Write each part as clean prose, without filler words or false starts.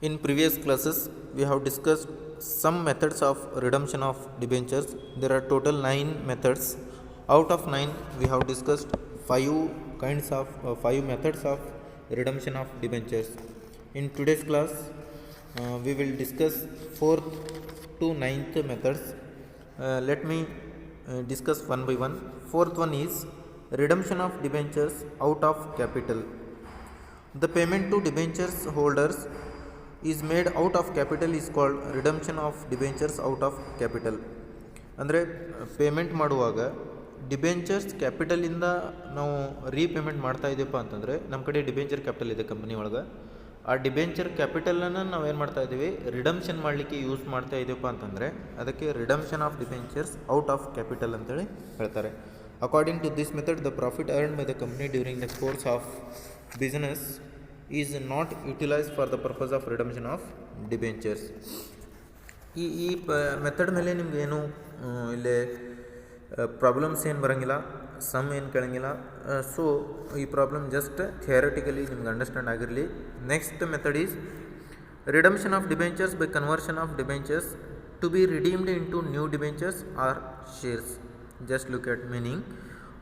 In previous classes, we have discussed some methods of redemption of debentures. There are total 9 methods. Out of 9, we have discussed 5 methods of redemption of debentures. In today's class, we will discuss 4th to 9th methods. Let me discuss one by one. Fourth one is redemption of debentures out of capital. The payment to debentures holders is made out of capital is called redemption of debentures out of capital. ಅಂದರೆ payment ಮಾಡುವಾಗ debentures ಕ್ಯಾಪಿಟಲಿಂದ ನಾವು repayment ಮಾಡ್ತಾ ಇದ್ದೀವಪ್ಪ ಅಂತಂದರೆ ನಮ್ಮ ಕಡೆ debenture capital ಇದೆ company ಒಳಗೆ. ಆ ಡಿಬೆಂಚರ್ ಕ್ಯಾಪಿಟಲನ್ನು ನಾವು ಏನು ಮಾಡ್ತಾ ಇದ್ದೀವಿ, ರಿಡಮ್ಷನ್ ಮಾಡಲಿಕ್ಕೆ ಯೂಸ್ ಮಾಡ್ತಾ ಇದ್ದೀವಪ್ಪ ಅಂತಂದರೆ ಅದಕ್ಕೆ redemption of debentures out of capital ಅಂತೇಳಿ ಹೇಳ್ತಾರೆ. According to this method, the profit earned by the company during the course of business is not utilise for the purpose of redemption of debentures. ಈ method ಮೇಲೆ ನಿಮಗೇನು ಇಲ್ಲೇ problems ಏನು ಬರೋಂಗಿಲ್ಲ, ಸಮ್ ಏನು ಕೇಳೋಂಗಿಲ್ಲ. ಸೊ ಈ ಪ್ರಾಬ್ಲಮ್ ಜಸ್ಟ್ ಥಿಯರಿಟಿಕಲಿ ನಿಮ್ಗೆ ಅಂಡರ್ಸ್ಟ್ಯಾಂಡ್ ಆಗಿರಲಿ. Next method is redemption of debentures by conversion of debentures to be redeemed in to new debentures or shares. Just look at meaning.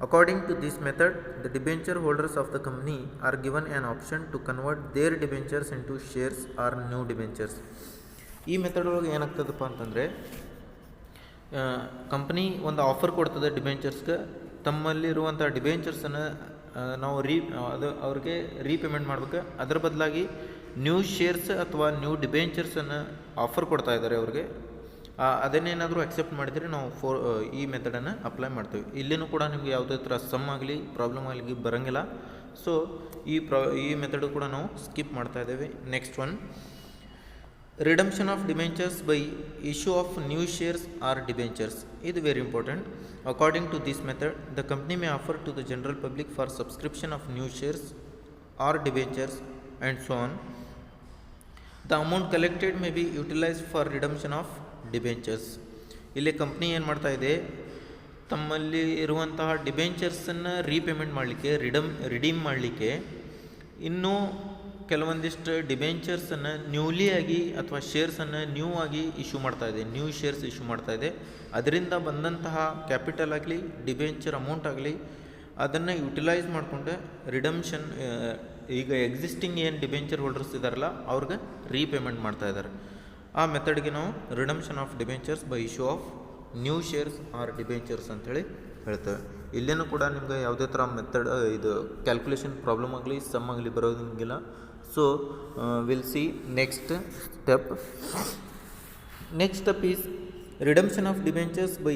According to this method, the debenture holders of the company are given an option to convert their debentures into shares or new debentures. ಈ method ಒಳಗೆ ಏನಾಗ್ತದಪ್ಪ ಅಂತಂದರೆ, company ಒಂದು offer ಕೊಡ್ತದೆ ಡಿಬೆಂಚರ್ಸ್ಗೆ. ತಮ್ಮಲ್ಲಿರುವಂಥ ಡಿಬೆಂಚರ್ಸನ್ನು ನಾವು ಅವ್ರಿಗೆ repayment ಮಾಡ್ಬೇಕು. ಅದರ ಬದಲಾಗಿ ನ್ಯೂ ಶೇರ್ಸ್ ಅಥವಾ ನ್ಯೂ ಡಿಬೆಂಚರ್ಸನ್ನು ಆಫರ್ ಕೊಡ್ತಾ ಇದ್ದಾರೆ ಅವ್ರಿಗೆ. ಅದನ್ನೇನಾದರೂ ಅಕ್ಸೆಪ್ಟ್ ಮಾಡಿದರೆ ನಾವು ಈ ಮೆಥಡನ್ನು ಅಪ್ಲೈ ಮಾಡ್ತೀವಿ. ಇಲ್ಲಿನೂ ಕೂಡ ನಿಮಗೆ ಯಾವುದೇ ಥರ ಸಮ್ ಆಗಲಿ ಪ್ರಾಬ್ಲಮ್ ಆಗಲಿ ಬರೋಂಗಿಲ್ಲ. ಸೊ ಈ ಮೆಥಡು ಕೂಡ ನಾವು ಸ್ಕಿಪ್ ಮಾಡ್ತಾ ಇದ್ದೇವೆ. Next one, redemption of debentures by issue of new shares or debentures. ಇದು very important. According to this method, the company may offer to the general public for subscription of new shares or debentures and so on. The amount collected may be utilised for redemption of debentures. ಇಲ್ಲಿ company ಏನು ಮಾಡ್ತಾ ಇದೆ, ತಮ್ಮಲ್ಲಿ ಇರುವಂತಹ ಡಿಬೆಂಚರ್ಸನ್ನು repayment ಮಾಡಲಿಕ್ಕೆ, redeem ಮಾಡಲಿಕ್ಕೆ ಇನ್ನೂ ಕೆಲವೊಂದಿಷ್ಟು ಡಿಬೆಂಚರ್ಸನ್ನು ನ್ಯೂಲಿ ಆಗಿ ಅಥವಾ ಶೇರ್ಸನ್ನು ನ್ಯೂ ಆಗಿ ಇಶ್ಯೂ ಮಾಡ್ತಾ ಇದೆ, ನ್ಯೂ ಶೇರ್ಸ್ ಇಶ್ಯೂ ಮಾಡ್ತಾ ಇದೆ. ಅದರಿಂದ ಬಂದಂತಹ ಕ್ಯಾಪಿಟಲ್ ಆಗಲಿ ಡಿಬೆಂಚರ್ ಅಮೌಂಟ್ ಆಗಲಿ ಅದನ್ನು ಯುಟಿಲೈಸ್ ಮಾಡಿಕೊಂಡು ರಿಡಮ್ಷನ್, ಈಗ ಎಕ್ಸಿಸ್ಟಿಂಗ್ ಏನು ಡಿಬೆಂಚರ್ ಹೋಲ್ಡರ್ಸ್ ಇದ್ದಾರಲ್ಲ ಅವ್ರಿಗೆ ರೀಪೇಮೆಂಟ್ ಮಾಡ್ತಾ ಇದ್ದಾರೆ. ಆ ಮೆಥಡ್ಗೆ ನಾವು redemption of debentures by issue of new shares or debentures ಅಂಥೇಳಿ ಹೇಳ್ತೇವೆ. ಇಲ್ಲೇನೂ ಕೂಡ ನಿಮ್ಗೆ ಯಾವುದೇ ಥರ ಮೆಥಡ್ ಇದು ಕ್ಯಾಲ್ಕುಲೇಷನ್ ಪ್ರಾಬ್ಲಮ್ ಆಗಲಿ ಸಮ್ ಆಗಲಿ ಬರೋದಂಗಿಲ್ಲ. So we'll see next step. Next step is redemption of debentures by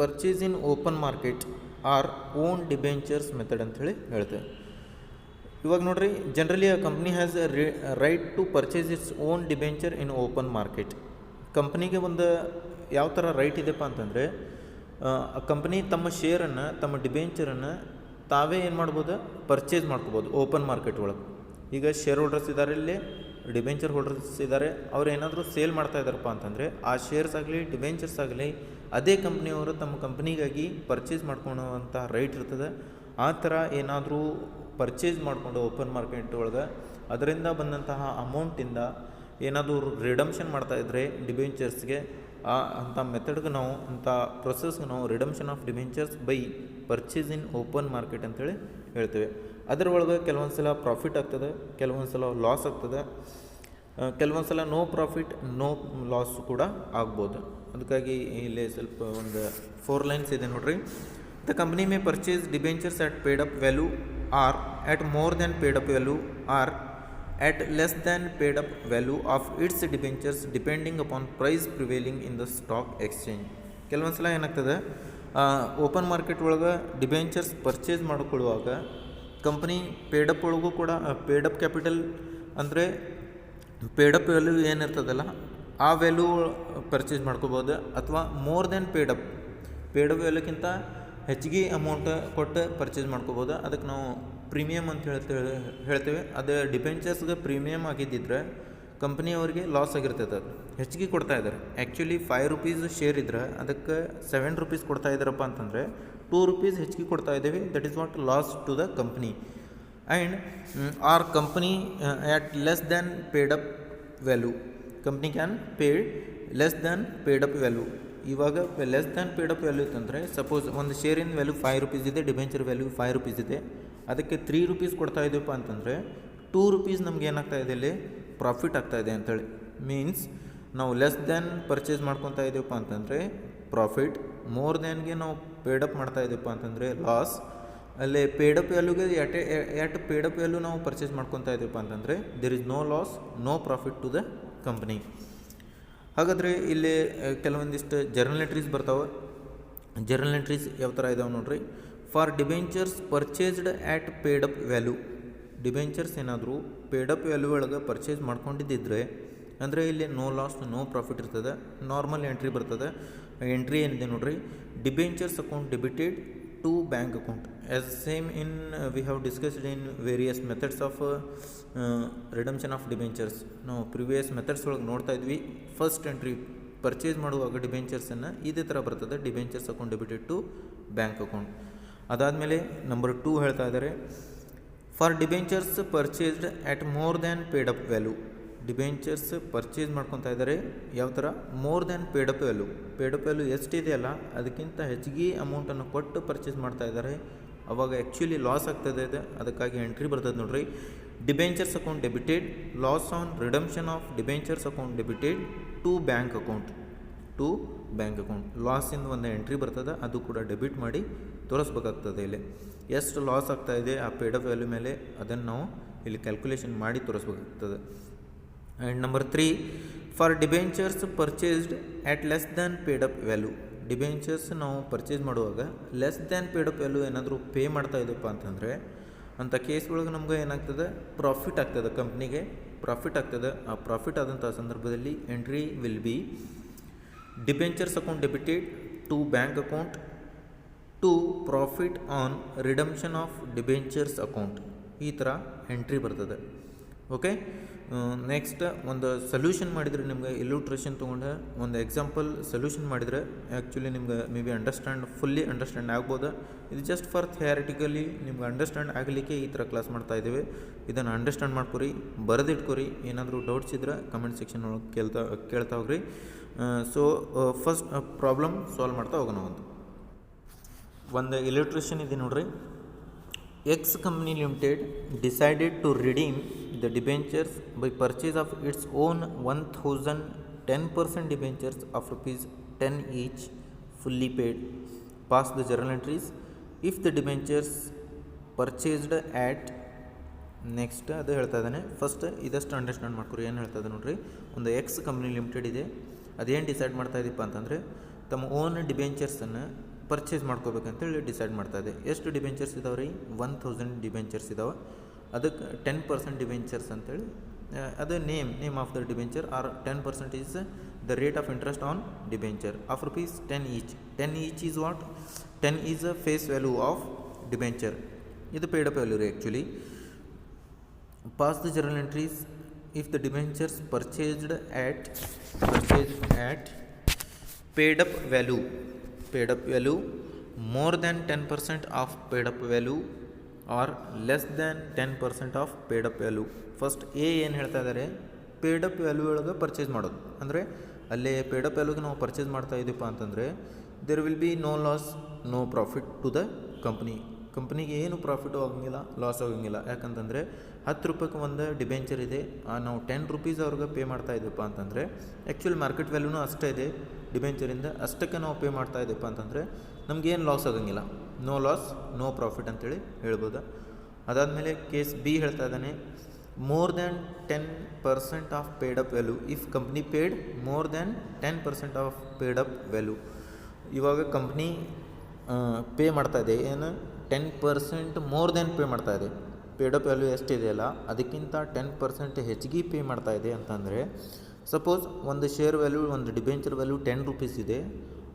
purchase in open market or own debentures method ಅಂಥೇಳಿ ಹೇಳ್ತೇವೆ. ಇವಾಗ ನೋಡ್ರಿ, ಜನರಲಿ ಆ company has right to purchase its own debenture in open market. ಕಂಪ್ನಿಗೆ ಒಂದು ಯಾವ ಥರ right ಇದೆಪ್ಪ ಅಂತಂದರೆ, ಆ ಕಂಪ್ನಿ ತಮ್ಮ ಶೇರನ್ನು, ತಮ್ಮ ಡಿಬೆಂಚರನ್ನು ತಾವೇ ಏನು ಮಾಡ್ಬೋದು, ಪರ್ಚೇಸ್ ಮಾಡ್ಕೋಬೋದು ಓಪನ್ ಮಾರ್ಕೆಟ್ ಒಳಗೆ. ಈಗ ಶೇರ್ ಹೋಲ್ಡರ್ಸ್ ಇದ್ದಾರೆ, ಇಲ್ಲಿ ಡಿಬೆಂಚರ್ ಹೋಲ್ಡರ್ಸ್ ಇದ್ದಾರೆ. ಅವ್ರು ಏನಾದರೂ ಸೇಲ್ ಮಾಡ್ತಾ ಇದ್ದಾರಪ್ಪ ಅಂತಂದರೆ ಆ ಶೇರ್ಸ್ ಆಗಲಿ ಡಿಬೆಂಚರ್ಸ್ ಆಗಲಿ ಅದೇ ಕಂಪ್ನಿಯವರು ತಮ್ಮ ಕಂಪ್ನಿಗಾಗಿ ಪರ್ಚೇಸ್ ಮಾಡ್ಕೊಳ್ಳುವಂಥ ರೈಟ್ ಇರ್ತದೆ. ಆ ಥರ ಏನಾದರೂ ಪರ್ಚೇಸ್ ಮಾಡಿಕೊಂಡು ಓಪನ್ ಮಾರ್ಕೆಟ್ ಒಳಗೆ ಅದರಿಂದ ಬಂದಂತಹ ಅಮೌಂಟಿಂದ ಏನಾದರೂ ರಿಡಮ್ಷನ್ ಮಾಡ್ತಾಯಿದ್ರೆ ಡಿಬೆಂಚರ್ಸ್ಗೆ, ಅಂಥ ಮೆಥಡ್ಗೆ ನಾವು, ಅಂಥ ಪ್ರೊಸೆಸ್ಗೆ ನಾವು redemption of debentures by purchase in open market ಅಂತೇಳಿ ಹೇಳ್ತೇವೆ. ಅದರೊಳಗೆ ಕೆಲವೊಂದು ಸಲ ಪ್ರಾಫಿಟ್ ಆಗ್ತದೆ, ಕೆಲವೊಂದು ಸಲ ಲಾಸ್ ಆಗ್ತದೆ, ಕೆಲವೊಂದು ಸಲ ನೋ ಪ್ರಾಫಿಟ್ ನೋ ಲಾಸ್ ಕೂಡ ಆಗ್ಬೋದು. ಅದಕ್ಕಾಗಿ ಇಲ್ಲಿ ಸ್ವಲ್ಪ ಒಂದು 4 ಲೈನ್ಸ್ ಇದೆ ನೋಡ್ರಿ. The company may purchase debentures at paid up value or at more than paid up value or at less than paid up value of its debentures depending upon price prevailing in the stock exchange. ಕೆಲವೊಂದು ಸಲ ಏನಾಗ್ತದೆ, open market ಒಳಗೆ debentures purchase ಮಾಡಿಕೊಳ್ಳುವಾಗ company paid up ಒಳಗೂ ಕೂಡ paid up capital ಅಂದರೆ paid up value ಏನಿರ್ತದಲ್ಲ ಆ value purchase ಮಾಡ್ಕೋಬೋದು, ಅಥವಾ ಮೋರ್ ದೆನ್ ಪೇಡಪ್ ವ್ಯಾಲ್ಯೂಕ್ಕಿಂತ ಹೆಚ್ಚಿಗೆ ಅಮೌಂಟ್ ಕೊಟ್ಟು ಪರ್ಚೇಸ್ ಮಾಡ್ಕೋಬೋದು. ಅದಕ್ಕೆ ನಾವು ಪ್ರೀಮಿಯಮ್ ಅಂತ ಹೇಳ್ತೇವೆ. ಅದು ಡಿಬೆಂಚರ್ಸ್ಗೆ ಪ್ರೀಮಿಯಮ್ ಆಗಿದ್ದಿದ್ರೆ ಕಂಪ್ನಿಯವ್ರಿಗೆ ಲಾಸ್ ಆಗಿರ್ತದೆ, ಅದು ಹೆಚ್ಚಿಗೆ ಕೊಡ್ತಾ ಇದ್ದಾರೆ. ಆ್ಯಕ್ಚುಲಿ 5 ರೂಪೀಸ್ ಶೇರ್ ಇದ್ರೆ ಅದಕ್ಕೆ 7 ರೂಪೀಸ್ ಕೊಡ್ತಾ ಇದ್ದಾರಪ್ಪ ಅಂತಂದರೆ 2 ರೂಪೀಸ್ ಹೆಚ್ಚಿಗೆ ಕೊಡ್ತಾ ಇದ್ದೇವೆ. That is what loss to the company. And our company at less than paid up value. Company can paid less than paid up value. ಇವಾಗ less than paid up value ಇತ್ತಂದರೆ suppose ಒಂದು ಶೇರಿನ value 5 rupees ಇದೆ, debenture value 5 rupees ಇದೆ, ಅದಕ್ಕೆ 3 rupees ಕೊಡ್ತಾ ಇದ್ದೀವಪ್ಪ ಅಂತಂದರೆ 2 rupees ನಮ್ಗೆ ಏನಾಗ್ತಾ ಇದೆ ಇಲ್ಲಿ ಪ್ರಾಫಿಟ್ ಆಗ್ತಾಯಿದೆ ಅಂಥೇಳಿ. ಮೀನ್ಸ್ ನಾವು ಲೆಸ್ ದ್ಯಾನ್ ಪರ್ಚೇಸ್ ಮಾಡ್ಕೊತಾ ಇದ್ದೀವಪ್ಪ ಅಂತಂದರೆ ಪ್ರಾಫಿಟ್, ಮೋರ್ ದ್ಯಾನ್ಗೆ ನಾವು ಪೇಡಪ್ ಮಾಡ್ತಾ ಇದ್ದೀವಪ್ಪ ಅಂತಂದರೆ ಲಾಸ್. ಅಲ್ಲಿ ಪೇಡಪ್ ವ್ಯಾಲ್ಯೂಗೆ ಎಟ್ ಪೇಡಪ್ ವ್ಯಾಲ್ಯೂ ನಾವು ಪರ್ಚೇಸ್ ಮಾಡ್ಕೊತಾ ಇದ್ದೀವಪ್ಪ ಅಂತಂದರೆ there is no loss, no profit to the company. ಹಾಗಾದರೆ ಇಲ್ಲಿ ಕೆಲವೊಂದಿಷ್ಟು ಜರ್ನಲ್ ಎಂಟ್ರೀಸ್ ಬರ್ತಾವೆ. ಜರ್ನಲ್ ಎಂಟ್ರೀಸ್ ಯಾವ ಥರ ಇದಾವೆ ನೋಡ್ರಿ. For debentures purchased at paid up value. Debentures ಏನಾದರೂ ಪೇಡಪ್ ವ್ಯಾಲ್ಯೂ ಒಳಗೆ ಪರ್ಚೇಸ್ ಮಾಡ್ಕೊಂಡಿದ್ದಿದ್ರೆ ಅಂದರೆ ಇಲ್ಲಿ ನೋ ಲಾಸ್ ನೋ ಪ್ರಾಫಿಟ್ ಇರ್ತದೆ. ನಾರ್ಮಲ್ ಎಂಟ್ರಿ ಬರ್ತದೆ. ಎಂಟ್ರಿ ಏನಿದೆ ನೋಡ್ರಿ, debentures account debited to bank account as same in we have discussed in various methods of redemption of debentures. ನಾವು ಪ್ರಿವಿಯಸ್ ಮೆಥಡ್ಸ್ ಒಳಗೆ ನೋಡ್ತಾ ಇದ್ವಿ. ಫಸ್ಟ್ ಎಂಟ್ರಿ ಪರ್ಚೇಸ್ ಮಾಡುವಾಗ ಡಿಬೆಂಚರ್ಸನ್ನು ಇದೇ ಥರ ಬರ್ತದೆ, debentures account debited to bank account. ಅದಾದಮೇಲೆ ನಂಬರ್ 2 ಹೇಳ್ತಾ ಇದ್ದಾರೆ, for debentures purchased at more than paid up value. Debentures purchase ಮಾಡ್ಕೊತಾ ಇದ್ದಾರೆ ಯಾವ ಥರ, more than paid up value. Paid up value ಎಷ್ಟಿದೆಯಲ್ಲ ಅದಕ್ಕಿಂತ ಹೆಚ್ಚಿಗೆ ಅಮೌಂಟನ್ನು ಕೊಟ್ಟು ಪರ್ಚೇಸ್ ಮಾಡ್ತಾ ಇದ್ದಾರೆ. ಅವಾಗ ಆ್ಯಕ್ಚುಲಿ ಲಾಸ್ ಆಗ್ತದೆ ಇದೆ, ಅದಕ್ಕಾಗಿ ಎಂಟ್ರಿ ಬರ್ತದೆ ನೋಡ್ರಿ. Debentures account debited, loss on redemption of debentures account debited to bank account. To bank account ಲಾಸಿಂದ ಒಂದು ಎಂಟ್ರಿ ಬರ್ತದೆ, ಅದು ಕೂಡ ಡೆಬಿಟ್ ಮಾಡಿ ತೋರಿಸ್ಬೇಕಾಗ್ತದೆ. ಇಲ್ಲಿ ಎಷ್ಟು ಲಾಸ್ ಆಗ್ತಾಯಿದೆ ಆ ಪೇಡಪ್ ವ್ಯಾಲ್ಯೂ ಮೇಲೆ ಅದನ್ನು ನಾವು ಇಲ್ಲಿ ಕ್ಯಾಲ್ಕುಲೇಷನ್ ಮಾಡಿ ತೋರಿಸ್ಬೇಕಾಗ್ತದೆ. And number 3, for debentures purchased at less than paid up value. Debentures ನಾವು ಪರ್ಚೇಸ್ ಮಾಡುವಾಗ ಲೆಸ್ ದ್ಯಾನ್ ಪೇಡಪ್ ವ್ಯಾಲ್ಯೂ ಏನಾದರೂ ಪೇ ಮಾಡ್ತಾ ಇದ್ದಪ್ಪ ಅಂತಂದರೆ ಅಂಥ ಕೇಸ್ ಒಳಗೆ ನಮ್ಗೆ ಏನಾಗ್ತದೆ, ಪ್ರಾಫಿಟ್ ಆಗ್ತದೆ, ಕಂಪ್ನಿಗೆ ಪ್ರಾಫಿಟ್ ಆಗ್ತದೆ. ಆ ಪ್ರಾಫಿಟ್ ಆದಂಥ ಸಂದರ್ಭದಲ್ಲಿ entry will be debentures account debited to bank account to profit on redemption of debentures account. ಈ ಥರ ಎಂಟ್ರಿ ಬರ್ತದೆ. ಓಕೆ, ನೆಕ್ಸ್ಟ್ ಒಂದು ಸೊಲ್ಯೂಷನ್ ಮಾಡಿದರೆ ನಿಮ್ಗೆ ಇಲ್ಯೂಟ್ರೇಷನ್ ತೊಗೊಂಡು ಒಂದು ಎಕ್ಸಾಂಪಲ್ ಸೊಲ್ಯೂಷನ್ ಮಾಡಿದರೆ ಆ್ಯಕ್ಚುಲಿ ನಿಮ್ಗೆ ಮೇ ಬಿ ಫುಲ್ಲಿ ಅಂಡರ್ಸ್ಟ್ಯಾಂಡ್ ಆಗ್ಬೋದು. ಇದು ಜಸ್ಟ್ ಫಾರ್ ಥಿಯರಿಟಿಕಲಿ ನಿಮ್ಗೆ ಅಂಡರ್ಸ್ಟ್ಯಾಂಡ್ ಆಗಲಿಕ್ಕೆ ಈ ಥರ ಕ್ಲಾಸ್ ಮಾಡ್ತಾ ಇದ್ದೇವೆ. ಇದನ್ನು ಅಂಡರ್ಸ್ಟ್ಯಾಂಡ್ ಮಾಡ್ಕೊರಿ, ಬರೆದಿಟ್ಕೊರಿ. ಏನಾದರೂ ಡೌಟ್ಸ್ ಇದ್ರೆ ಕಮೆಂಟ್ ಸೆಕ್ಷನ್ ಒಳಗೆ ಕೇಳ್ತಾ ಹೋಗ್ರಿ. ಸೊ ಫಸ್ಟ್ ಪ್ರಾಬ್ಲಮ್ ಸಾಲ್ವ್ ಮಾಡ್ತಾ ಹೋಗೋಣ. ಒಂದು ಇಲ್ಯೂಟ್ರೇಷನ್ ಇದೆ ನೋಡ್ರಿ. X company limited decided to redeem the debentures by purchase of its own 1010% debentures of rupees 10 each, fully paid. Pass the journal entries. If the debentures purchased at next ಅದು ಹೇಳ್ತಾ ಇದ್ದಾನೆ. First ಇದಷ್ಟು understand ಮಾಡ್ಕೊರಿ. ಏನು ಹೇಳ್ತಾ ಇದೆ ನೋಡ್ರಿ, ಒಂದು X company limited ಇದೆ. ಅದೇನು ಡಿಸೈಡ್ ಮಾಡ್ತಾ ಇದೀಪ್ಪ ಅಂತಂದರೆ ತಮ್ಮ ಓನ್ ಡಿಬೆಂಚರ್ಸನ್ನು ಪರ್ಚೇಸ್ ಮಾಡ್ಕೋಬೇಕಂತೇಳಿ ಡಿಸೈಡ್ ಮಾಡ್ತಾ ಇದೆ. ಎಷ್ಟು ಡಿಬೆಂಚರ್ಸ್ ಇದಾವೆ ರೀ, 1000 ಡಿಬೆಂಚರ್ಸ್ ಇದಾವೆ. ಅದಕ್ಕೆ 10% ಡಿಬೆಂಚರ್ಸ್ ಅಂತೇಳಿ ಅದು name of the debenture or 10% is the rate of interest on debenture of rupees 10 each. 10 each is what, 10 is a face value of debenture. ಇದು ಪೇಡ್ ಅಪ್ ವ್ಯಾಲ್ಯೂ ರೀ actually. Pass the journal entries. If the debentures purchased at paid up value more than 10% of paid up value or less than 10% of paid up value. First ಏನು ಹೇಳ್ತಾ ಇದ್ದಾರೆ, paid up value ಒಳಗೆ purchase ಮಾಡೋದು. ಅಂದರೆ ಅಲ್ಲೇ paid up ವ್ಯಾಲ್ಯೂಗೆ ನಾವು purchase ಮಾಡ್ತಾ ಇದ್ದೀವಪ್ಪ ಅಂತಂದರೆ there will be no loss no profit to the ಕಂಪ್ನಿಗೆ ಏನು ಪ್ರಾಫಿಟು ಆಗೋಂಗಿಲ್ಲ, ಲಾಸ್ ಆಗೋಂಗಿಲ್ಲ. ಯಾಕಂತಂದರೆ 10 ರೂಪಾಯಿಗೆ ಒಂದು ಡಿಬೆಂಚರ್ ಇದೆ, ನಾವು 10 ರೂಪೀಸ್ ಅವ್ರಿಗೆ ಪೇ ಮಾಡ್ತಾ ಇದ್ದೀವಪ್ಪ ಅಂತಂದರೆ ಆ್ಯಕ್ಚುಲಿ ಮಾರ್ಕೆಟ್ ವ್ಯಾಲ್ಯೂನೂ ಅಷ್ಟೇ ಇದೆ ಡಿಬೆಂಚರಿಂದ, ಅಷ್ಟಕ್ಕೆ ನಾವು ಪೇ ಮಾಡ್ತಾ ಇದ್ದೀವಪ್ಪ ಅಂತಂದರೆ ನಮಗೇನು ಲಾಸ್ ಆಗೋಂಗಿಲ್ಲ. ನೋ ಲಾಸ್ ನೋ ಪ್ರಾಫಿಟ್ ಅಂತೇಳಿ ಹೇಳ್ಬೋದು. ಅದಾದಮೇಲೆ ಕೇಸ್ ಬಿ ಹೇಳ್ತಾ ಇದ್ದಾನೆ, more than 10% of paid up value. If company paid more than 10% of paid up value. ಇವಾಗ ಕಂಪ್ನಿ ಪೇ ಮಾಡ್ತಾ ಇದೆ, ಏನು 10% ಮೋರ್ ದ್ಯಾನ್ ಪೇ ಮಾಡ್ತಾ ಇದೆ. ಪೇಡ್ ಅಪ್ ವ್ಯಾಲ್ಯೂ ಎಷ್ಟಿದೆಯಲ್ಲ ಅದಕ್ಕಿಂತ 10% ಹೆಚ್ಚಿಗೆ ಪೇ ಮಾಡ್ತಾ ಇದೆ ಅಂತಂದರೆ, ಸಪೋಸ್ ಒಂದು ಶೇರ್ ವ್ಯಾಲ್ಯೂ ಒಂದು ಡಿಬೆಂಚರ್ ವ್ಯಾಲ್ಯೂ 10 ರೂಪೀಸ್ ಇದೆ,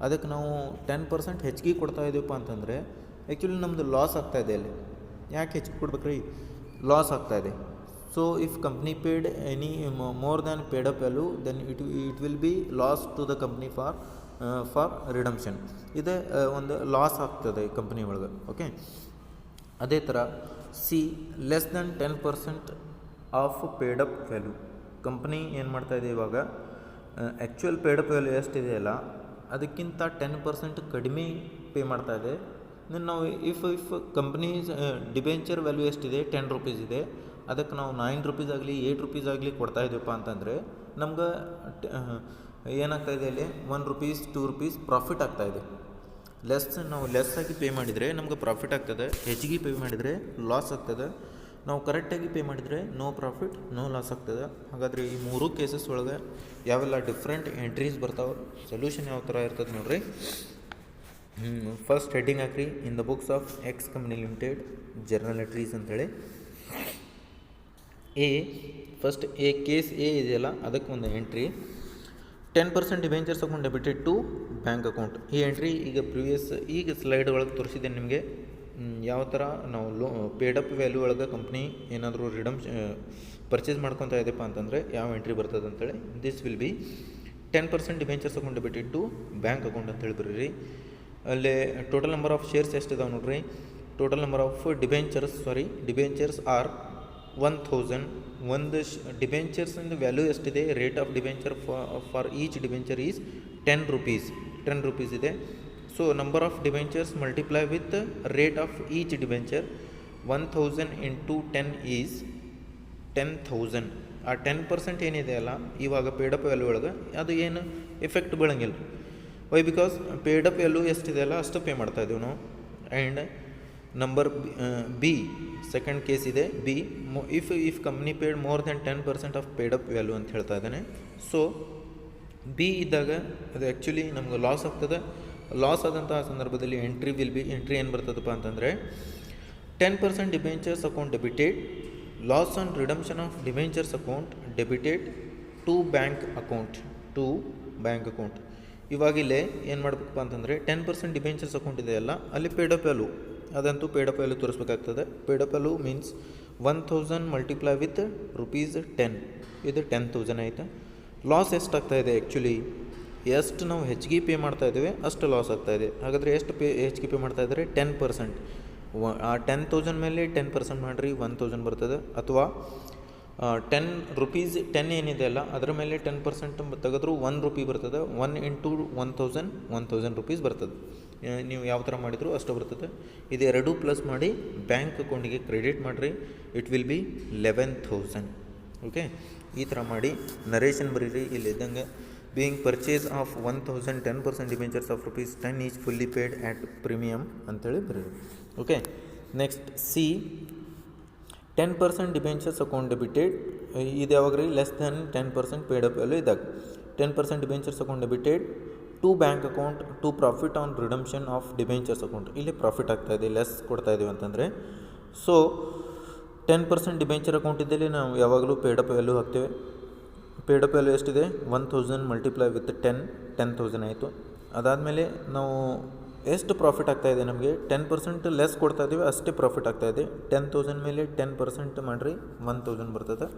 ಅದಕ್ಕೆ ನಾವು 10% ಹೆಚ್ಚಿಗೆ ಕೊಡ್ತಾ ಇದ್ದೀವಪ್ಪ ಅಂತಂದರೆ ಆ್ಯಕ್ಚುಲಿ ನಮ್ಮದು ಲಾಸ್ ಆಗ್ತಾಯಿದೆ. ಅಲ್ಲಿ ಯಾಕೆ ಹೆಚ್ಚಿಗೆ ಕೊಡ್ಬೇಕ್ರಿ, ಲಾಸ್ ಆಗ್ತಾಯಿದೆ. So if company paid any more than paid up value then it will be loss to the company for redemption. ಇದು ಒಂದು ಲಾಸ್ ಆಗ್ತದೆ ಕಂಪ್ನಿ ಒಳಗೆ. ಓಕೆ, ಅದೇ ಥರ C less than 10% of paid up value. Company ಏನು ಮಾಡ್ತಾಯಿದೆ ಇವಾಗ actual paid up value ಎಷ್ಟಿದೆಯಲ್ಲ ಅದಕ್ಕಿಂತ 10% ಕಡಿಮೆ ಪೇ ಮಾಡ್ತಾಯಿದೆ. ನಾವು ಇಫ್ ಕಂಪ್ನೀಸ್ ಡಿಬೆಂಚರ್ ವ್ಯಾಲ್ಯೂ ಎಷ್ಟಿದೆ 10 ರೂಪೀಸ್ ಇದೆ, ಅದಕ್ಕೆ ನಾವು 9 ರೂಪೀಸ್ ಆಗಲಿ 8 ರೂಪೀಸ್ ಆಗಲಿ ಕೊಡ್ತಾಯಿದ್ದೀವಪ್ಪ ಅಂತಂದರೆ ನಮ್ಗೆ ಏನಾಗ್ತಾಯಿದೆ ಅಲ್ಲಿ 1 ರೂಪೀಸ್ 2 ರೂಪೀಸ್ ಪ್ರಾಫಿಟ್ ಆಗ್ತಾಯಿದೆ. ನಾವು ಲೆಸ್ ಆಗಿ ಪೇ ಮಾಡಿದರೆ ನಮ್ಗೆ ಪ್ರಾಫಿಟ್ ಆಗ್ತದೆ, ಹೆಚ್ಚಿಗೆ ಪೇ ಮಾಡಿದರೆ ಲಾಸ್ ಆಗ್ತದೆ. ನಾವು ಕರೆಕ್ಟಾಗಿ ಪೇ ಮಾಡಿದರೆ ನೋ ಪ್ರಾಫಿಟ್ ನೋ ಲಾಸ್ ಆಗ್ತದೆ. ಹಾಗಾದರೆ ಈ ಮೂರು ಕೇಸಸ್ ಒಳಗೆ ಯಾವೆಲ್ಲ ಡಿಫ್ರೆಂಟ್ ಎಂಟ್ರೀಸ್ ಬರ್ತಾವೆ, ಸೊಲ್ಯೂಷನ್ ಯಾವ ಥರ ಇರ್ತದೆ ನೋಡ್ರಿ. ಫಸ್ಟ್ ಹೆಡ್ಡಿಂಗ್ ಹಾಕ್ರಿ, in the books of X company limited journal entries ಅಂತೇಳಿ. ಫಸ್ಟ್ ಕೇಸ್ ಇದೆಯಲ್ಲ ಅದಕ್ಕೆ ಒಂದು entry, 10% debentures account debited to bank account. ಈ ಎಂಟ್ರಿ ಈಗ ಸ್ಲೈಡ್ ಒಳಗೆ ತೋರಿಸಿದೆ ನಿಮಗೆ ಯಾವ ಥರ ನಾವು ಪೇಡ್ ಅಪ್ ವ್ಯಾಲ್ಯೂ ಒಳಗೆ ಕಂಪ್ನಿ ಏನಾದರೂ ಪರ್ಚೇಸ್ ಮಾಡ್ಕೊತಾ ಇದೆಯಪ್ಪ ಅಂತಂದರೆ ಯಾವ ಎಂಟ್ರಿ ಬರ್ತದೆ ಅಂತೇಳಿ. This will be 10% debentures account debited to bank account ಅಂತೇಳಿ ಬರೀರಿ. ಅಲ್ಲಿ ಟೋಟಲ್ ನಂಬರ್ ಆಫ್ ಶೇರ್ಸ್ ಎಷ್ಟಿದಾವೆ ನೋಡ್ರಿ. Total number of debentures are 1000. ಒಂದು ಡಿಬೆಂಚರ್ಸಿಂದ ವ್ಯಾಲ್ಯೂ ಎಷ್ಟಿದೆ, rate of debenture for each debenture is 10 rupees ಇದೆ. So number of debentures multiply with rate of each debenture 1000 into 10 is 10,000. ಆ 10% ಏನಿದೆ ಅಲ್ಲ ಇವಾಗ ಪೇಡಪ್ ವ್ಯಾಲ್ಯೂ ಒಳಗೆ ಅದು ಏನು ಎಫೆಕ್ಟ್ ಬೀಳಂಗಿಲ್ಲ. ವೈ ಬಿಕಾಸ್ ಪೇಡಪ್ ವ್ಯಾಲ್ಯೂ ಎಷ್ಟಿದೆ ಅಲ್ಲ ಅಷ್ಟು ಪೇ ಮಾಡ್ತಾ ಇದ್ದೀವಿ ನಾವು. And number B second case ಇದೆ B, if company paid more than 10% of paid up value ಅಂತ ಹೇಳ್ತಾ ಇದ್ದಾನೆ. ಸೊ ಬಿ ಇದ್ದಾಗ ಅದು ಆ್ಯಕ್ಚುಲಿ ನಮ್ಗೆ ಲಾಸ್ ಆಗ್ತದೆ. ಲಾಸ್ ಆದಂಥ ಸಂದರ್ಭದಲ್ಲಿ ಎಂಟ್ರಿ ಏನು ಬರ್ತದಪ್ಪ ಅಂತಂದರೆ 10% debentures account debited, loss on redemption of debentures account debited to bank account. ಇವಾಗ ಇಲ್ಲೇ ಏನು ಮಾಡಬೇಕಪ್ಪ ಅಂತಂದರೆ 10% ಡಿಬೆಂಚರ್ಸ್ ಅಕೌಂಟ್ ಇದೆಯಲ್ಲ ಅಲ್ಲಿ ಪೇಡಪ್ ವ್ಯಾಲ್ಯೂ, ಅದಂತೂ ಪೇಡಪ್ ವ್ಯಾಲ್ಯೂ ತೋರಿಸ್ಬೇಕಾಗ್ತದೆ. Paid up value means 1000 multiply with ₹10, ಇದು 10,000 ಆಯಿತಾ. ಲಾಸ್ ಎಷ್ಟಾಗ್ತಾಯಿದೆ ಆ್ಯಕ್ಚುಲಿ ಎಷ್ಟು ನಾವು ಹೆಚ್ಚಿಗೆ ಪೇ ಮಾಡ್ತಾ ಇದ್ದೇವೆ ಅಷ್ಟು ಲಾಸ್ ಆಗ್ತಾಯಿದೆ. ಹಾಗಾದರೆ ಎಷ್ಟು ಹೆಚ್ಚಿಗೆ ಪೇ ಮಾಡ್ತಾ ಇದ್ದಾರೆ 10%. ಆ 10,000 ಮೇಲೆ 10% ಮಾಡಿರಿ 1,000 ಬರ್ತದೆ. ಅಥವಾ 10 ರೂಪೀಸ್ 10 ಏನಿದೆ ಅಲ್ಲ ಅದರ ಮೇಲೆ 10% ತೆಗೆದ್ರೂ 1 ರೂಪಿ ಬರ್ತದೆ. 1 ಇಂಟು 1,000 ರೂಪೀಸ್ ಬರ್ತದೆ. ನೀವು ಯಾವ ಥರ ಮಾಡಿದರೂ ಅಷ್ಟು ಬರ್ತದೆ. ಇದು ಎರಡೂ ಪ್ಲಸ್ ಮಾಡಿ ಬ್ಯಾಂಕ್ ಅಕೌಂಟಿಗೆ ಕ್ರೆಡಿಟ್ ಮಾಡಿರಿ, ಇಟ್ ವಿಲ್ ಬಿ 11,000. ಓಕೆ, ಈ ಥರ ಮಾಡಿ ನರೇಷನ್ ಬರೀರಿ. ಇಲ್ಲಿ ಇದ್ದಂಗೆ being purchase of 1,000 10% debentures of ₹10 is fully paid at premium ಅಂತೇಳಿ ಬರೀರಿ. Okay, next C 10% debentures account debited, ಇದು ಯಾವಾಗ ರೀ less than 10% paid up value ಇದ್ದಾಗ 10% debentures account debited to bank account to profit on redemption of debentures account. ಇಲ್ಲಿ profit ಆಗ್ತಾಯಿದೆ, less ಕೊಡ್ತಾ ಇದ್ದೀವಿ ಅಂತಂದರೆ. ಸೊ 10% ಡಿಬೆಂಚರ್ ಅಕೌಂಟ್ ಇದ್ದಲ್ಲಿ ನಾವು ಯಾವಾಗಲೂ ಪೇಡ್ ಅಪ್ ವ್ಯಾಲ್ಯೂ ಹಾಕ್ತೇವೆ. ಪೇಡ್ ಅಪ್ ವ್ಯಾಲ್ಯೂ ಎಷ್ಟಿದೆ 1000 ಮಲ್ಟಿಪ್ಲೈ ವಿತ್ 10,000 ಆಯಿತು. ಅದಾದಮೇಲೆ ನಾವು ಎಷ್ಟು ಪ್ರಾಫಿಟ್ ಆಗ್ತಾಯಿದೆ ನಮಗೆ 10% ಲೆಸ್ ಕೊಡ್ತಾ ಇದ್ದೀವಿ ಅಷ್ಟೇ ಪ್ರಾಫಿಟ್ ಆಗ್ತಾಯಿದೆ. 10,000 ಮೇಲೆ 10% ಮಾಡಿರಿ 1,000 ಬರ್ತದೆ.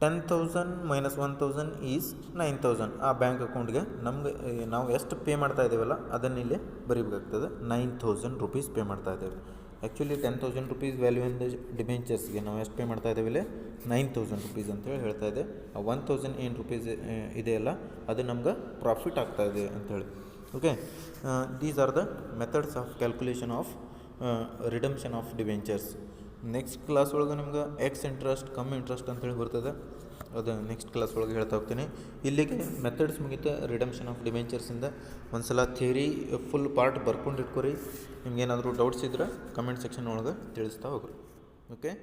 10,000 ಮೈನಸ್ 1,000 ಈಸ್ 9,000. ಆ ಬ್ಯಾಂಕ್ ಅಕೌಂಟ್ಗೆ ನಮಗೆ ನಾವು ಎಷ್ಟು ಪೇ ಮಾಡ್ತಾ ಇದ್ದೀವಲ್ಲ ಅದನ್ನು ಇಲ್ಲಿ ಬರೀಬೇಕಾಗ್ತದೆ. 9,000 ರೂಪೀಸ್ ಪೇ ಮಾಡ್ತಾ ಇದ್ದೇವೆ. ಆ್ಯಕ್ಚುಲಿ 10,000 ರೂಪೀಸ್ ವ್ಯಾಲ್ಯೂ ಇನ್ ಡಿಬೆಂಚರ್ಸ್ಗೆ ನಾವು ಎಷ್ಟು ಪೇ ಮಾಡ್ತಾ ಇದ್ದೇವೆ ಇಲ್ಲಿ 9,000 ರೂಪೀಸ್ ಅಂತೇಳಿ ಹೇಳ್ತಾ ಇದೆ. ಆ 1,000 ಏನು ರೂಪೀಸ್ ಇದೆಯಲ್ಲ ಅದು ನಮ್ಗೆ ಪ್ರಾಫಿಟ್ ಆಗ್ತಾಯಿದೆ ಅಂಥೇಳಿ. Okay, these are the methods of calculation of redemption of debentures. Next class ಒಳಗೆ ನಿಮ್ಗೆ ಎಕ್ಸ್ ಇಂಟ್ರೆಸ್ಟ್ ಕಮ್ ಇಂಟ್ರೆಸ್ಟ್ ಅಂತೇಳಿ ಬರ್ತದೆ, ಅದು ನೆಕ್ಸ್ಟ್ ಕ್ಲಾಸ್ ಒಳಗೆ ಹೇಳ್ತಾ ಹೋಗ್ತೀನಿ. ಇಲ್ಲಿಗೆ ಮೆಥಡ್ಸ್ ಮುಗಿತ ರಿಡಮ್ಷನ್ ಆಫ್ ಡಿಬೆಂಚರ್ಸಿಂದ. ಒಂದು ಸಲ ಥಿಯರಿ ಫುಲ್ ಪಾರ್ಟ್ ಬರ್ಕೊಂಡು ಇಟ್ಕೊರಿ. ನಿಮ್ಗೇನಾದರೂ ಡೌಟ್ಸ್ ಇದ್ದರೆ ಕಮೆಂಟ್ ಸೆಕ್ಷನ್ ಒಳಗೆ ತಿಳಿಸ್ತಾ ಹೋಗ್ರಿ. ಓಕೆ.